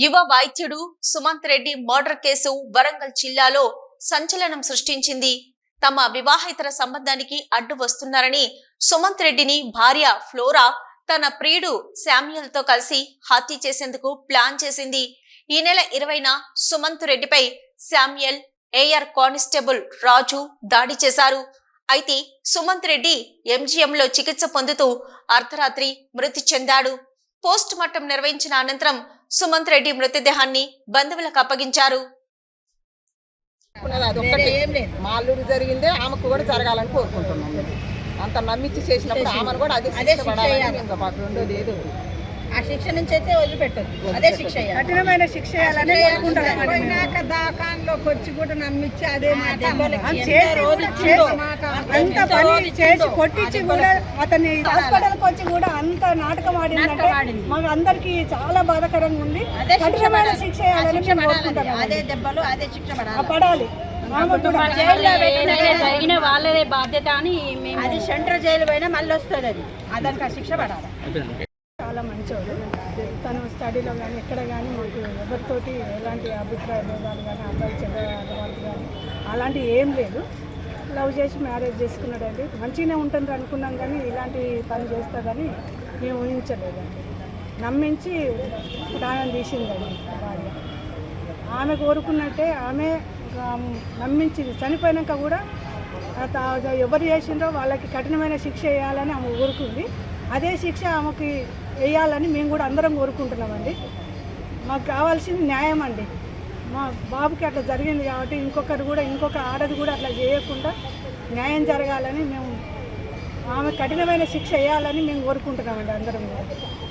యువ వైద్యుడు Sumanth Reddy murder case Warangal జిల్లాలో సంచలనం సృష్టించింది. తమ వివాహేతర సంబంధానికి అడ్డు వస్తున్నారని సుమంత్ రెడ్డిని భార్య ఫ్లోరా తన ప్రియుడు శామ్యూల్ తో కలిసి హత్య చేసేందుకు ప్లాన్ చేసింది. ఈ నెల 20న సుమంత్ రెడ్డిపై శామ్యూల్, ఏఆర్ కానిస్టేబుల్ రాజు దాడి చేశారు. అయితే సుమంత్ రెడ్డి ఎంజీఎంలో చికిత్స పొందుతూ అర్ధరాత్రి మృతి చెందాడు. పోస్ట్ మార్టం నిర్వహించిన అనంతరం సుమంత్ రెడ్డి మృతదేహాన్ని బంధువులకు అప్పగించారు. మా అల్లుడు జరిగిందే ఆమెకు కూడా జరగాలని కోరుకుంటున్నాం. అంత నమ్మించి చేసినప్పుడు ఆమెను కూడా అదే శిక్ష పడాలని ఇంకా మాకు రెండోది ఏదో ఆ శిక్ష నుంచి అయితే వదిలిపెట్టదు. అదే శిక్ష, కఠినమైన శిక్ష దాకాంలోకి వచ్చి కూడా నమ్మించి అదే చేసి కొట్టించి కూడా అతన్ని హాస్పిటల్కి వచ్చి కూడా అంత నాటకం ఆడిందంటే మాకు అందరికి చాలా బాధాకరంగా ఉంది. కఠినమైన శిక్ష అదే దెబ్బలు అదే శిక్ష పడాలి. జరిగిన వాళ్ళదే బాధ్యత అని అది సెంట్రల్ జైలు పోయినా మళ్ళీ వస్తుంది. అది దానికి ఆ శిక్ష పడాలి. చాలా మంచోడు. తను స్టడీలో కానీ ఎక్కడ కానీ మాకు ఎవరితోటి ఎలాంటి అభిప్రాయ భేదాలు కానీ అబ్బాయి చెడ్డవాళ్ళు కానీ అలాంటివి ఏం లేదు. లవ్ చేసి మ్యారేజ్ చేసుకున్నాడండి. మంచిగానే ఉంటుంది అనుకున్నాం కానీ ఇలాంటి పని చేస్తాడని మేము ఊహించలేదండి. నమ్మించి ప్రాణం తీసిందండి భార్య. ఆమె కోరుకున్నట్టే ఆమె నమ్మించింది. చనిపోయాక కూడా ఎవరు చేసిందో వాళ్ళకి కఠినమైన శిక్ష వేయాలని ఆమె కోరుకుంది. అదే శిక్ష ఆమెకి వేయాలని మేము కూడా అందరం కోరుకుంటున్నామండి. మాకు కావాల్సింది న్యాయం అండి. మా బాబుకి అట్లా జరిగింది కాబట్టి ఇంకొక ఆడది కూడా అట్లా చేయకుండా న్యాయం జరగాలని మేము ఆమె కఠినమైన శిక్ష వేయాలని మేము కోరుకుంటున్నామండి అందరం కూడా.